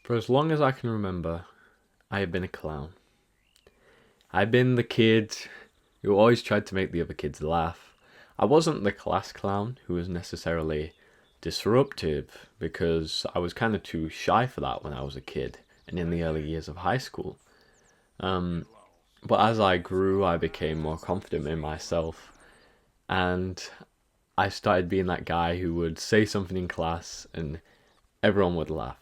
For as long as I can remember, I have been a clown. I've been the kid who always tried to make the other kids laugh. I wasn't the class clown who was necessarily disruptive because I was kind of too shy for that when I was a kid and in the early years of high school. Um, but as I grew, I became more confident in myself and I started being that guy who would say something in class and everyone would laugh.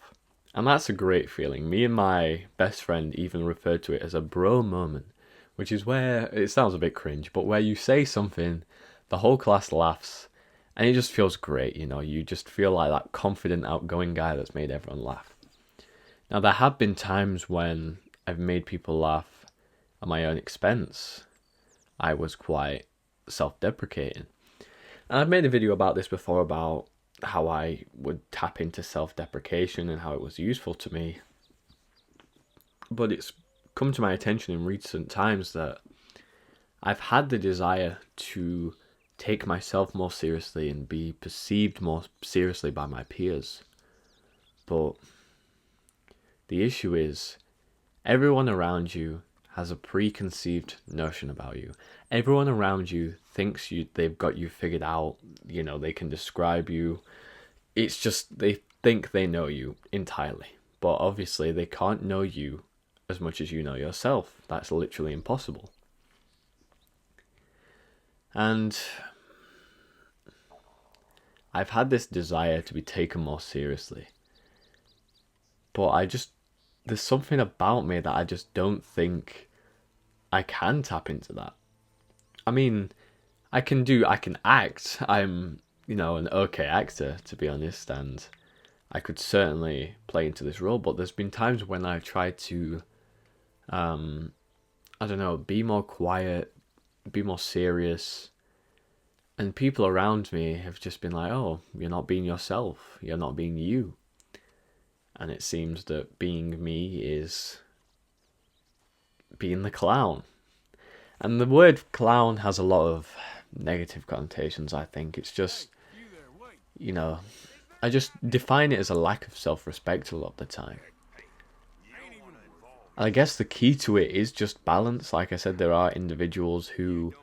And that's a great feeling. Me and my best friend even referred to it as a bro moment, which is where it sounds a bit cringe, but where you say something, the whole class laughs, and it just feels great, you know. You just feel like that confident, outgoing guy that's made everyone laugh. Now, there have been times when I've made people laugh at my own expense. I was quite self deprecating. And I've made a video about this before about how I would tap into self deprecation and how it was useful to me. But it's come to my attention in recent times that I've had the desire to take myself more seriously and be perceived more seriously by my peers. But the issue is, everyone around you has a preconceived notion about you. Everyone around you thinks they've got you figured out. You know, they can describe you. It's just they think they know you entirely. But obviously they can't know you as much as you know yourself. That's literally impossible. And I've had this desire to be taken more seriously. But there's something about me that I just don't think I can tap into that. I mean, I can act. I'm, an okay actor, to be honest, and I could certainly play into this role, but there's been times when I've tried to, I don't know, be more quiet, be more serious, and people around me have just been like, oh, you're not being yourself, you're not being you. And it seems that being me is being the clown. And the word clown has a lot of negative connotations, I think. It's just, you know, I just define it as a lack of self respect a lot of the time. And I guess the key to it is just balance. Like I said, there are individuals who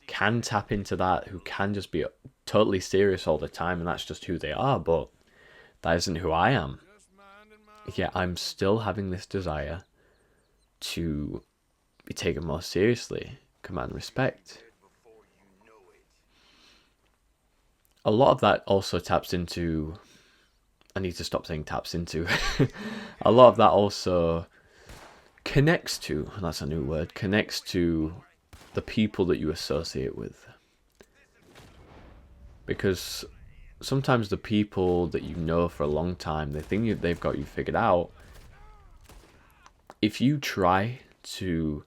can tap into that, who can just be totally serious all the time, and that's just who they are, but that isn't who I am. Yet I'm still having this desire to be taken more seriously, command respect. A lot of that also taps into. I need to stop saying taps into. A lot of that also connects to, and that's a new word, connects to the people that you associate with. Because sometimes the people that you know for a long time, they think they've got you figured out. If you try to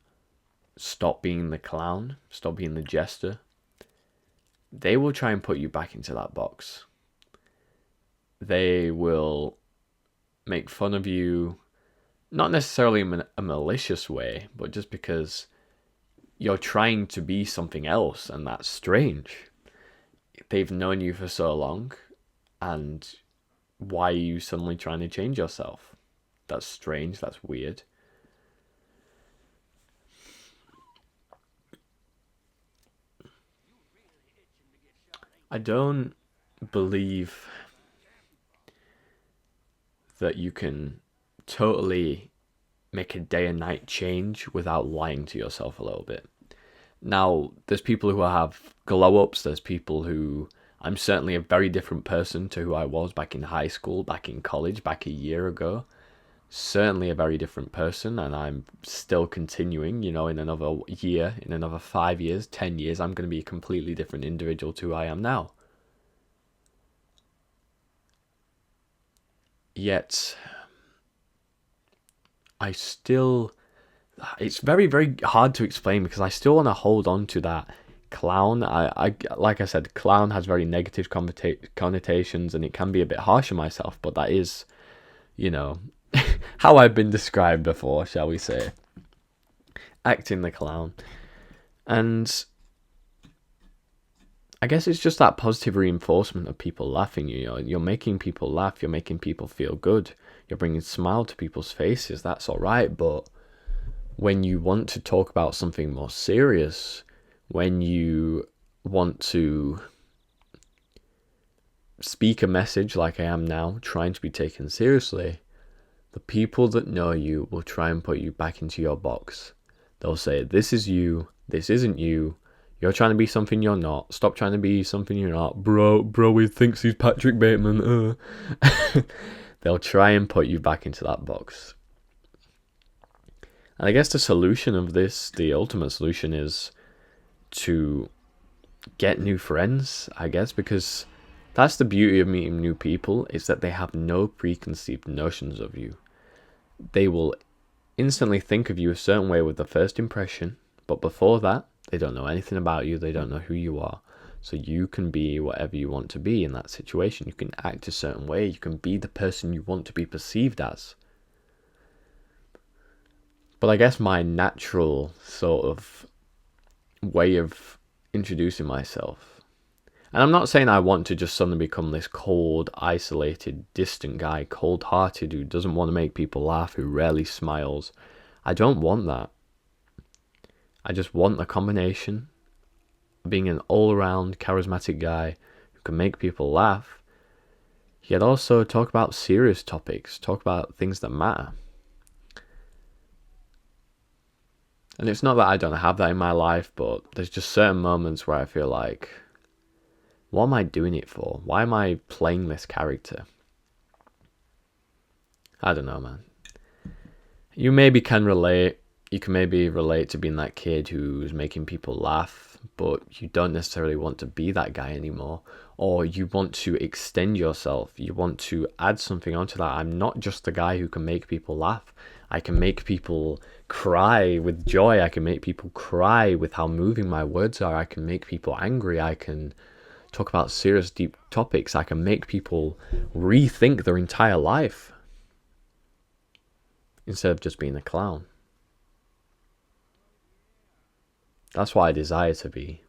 stop being the clown, stop being the jester, they will try and put you back into that box. They will make fun of you, not necessarily in a malicious way, but just because you're trying to be something else, and that's strange. They've known you for so long, and why are you suddenly trying to change yourself? That's strange, that's weird. I don't believe that you can totally make a day and night change without lying to yourself a little bit. Now, there's people who have glow ups, there's people who. I'm certainly a very different person to who I was back in high school, back in college, back a year ago. Certainly a very different person, and I'm still continuing, in another year, in another 5 years, 10 years, I'm going to be a completely different individual to who I am now. Yet, I still. It's very, very hard to explain because I still want to hold on to that clown. Like I said, clown has very negative connotations and it can be a bit harsh on myself, but that is, you know, how I've been described before, shall we say. Acting the clown. And I guess it's just that positive reinforcement of people laughing. You're making people laugh. You're making people feel good. you're bringing a smile to people's faces, that's all right. But when you want to talk about something more serious, when you want to speak a message like I am now, trying to be taken seriously, the people that know you will try and put you back into your box. They'll say, this is you, this isn't you, you're trying to be something you're not, stop trying to be something you're not, bro, he thinks he's Patrick Bateman, They'll try and put you back into that box. And I guess the solution of this, the ultimate solution, is to get new friends, I guess, because that's the beauty of meeting new people, is that they have no preconceived notions of you. They will instantly think of you a certain way with the first impression, but before that, they don't know anything about you, they don't know who you are. So you can be whatever you want to be in that situation. You can act a certain way, you can be the person you want to be perceived as. But I guess my natural sort of way of introducing myself, and I'm not saying I want to just suddenly become this cold, isolated, distant guy, cold-hearted, who doesn't want to make people laugh, who rarely smiles. I don't want that. I just want a combination of being an all-around charismatic guy who can make people laugh, yet also talk about serious topics, talk about things that matter. And it's not that I don't have that in my life, but there's just certain moments where I feel like, what am I doing it for? Why am I playing this character? I don't know, man. You maybe can relate. You can maybe relate to being that kid who's making people laugh, but you don't necessarily want to be that guy anymore. Or you want to extend yourself. You want to add something onto that. I'm not just the guy who can make people laugh. I can make people cry with joy. I can make people cry with how moving my words are. I can make people angry. I can talk about serious, deep topics. I can make people rethink their entire life instead of just being a clown. That's what I desire to be.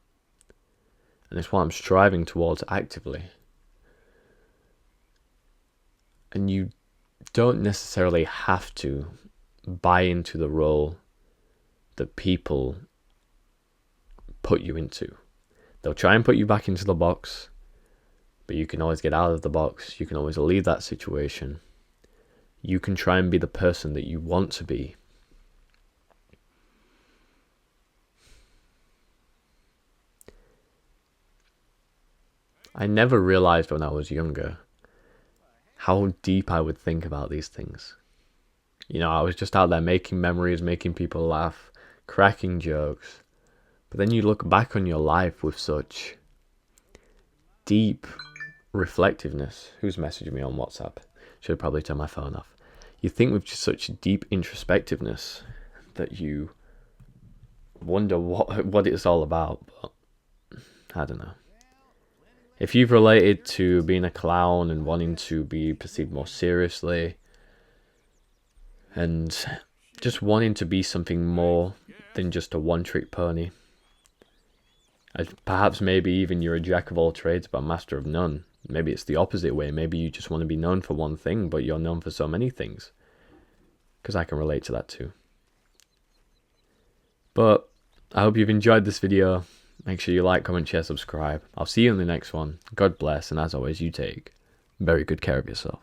And it's what I'm striving towards actively. And you don't necessarily have to buy into the role that people put you into. They'll try and put you back into the box, but you can always get out of the box. You can always leave that situation. You can try and be the person that you want to be. I never realized when I was younger how deep I would think about these things. You know, I was just out there making memories, making people laugh, cracking jokes. But then you look back on your life with such deep reflectiveness. Who's messaging me on WhatsApp? Should probably turn my phone off. You think with just such deep introspectiveness that you wonder what it's all about. But I don't know. If you've related to being a clown and wanting to be perceived more seriously, and just wanting to be something more than just a one-trick pony, perhaps maybe even you're a jack of all trades but master of none. Maybe it's the opposite way. Maybe you just want to be known for one thing, but you're known for so many things. Because I can relate to that too. But I hope you've enjoyed this video. Make sure you like, comment, share, subscribe. I'll see you in the next one. God bless, and as always, you take very good care of yourself.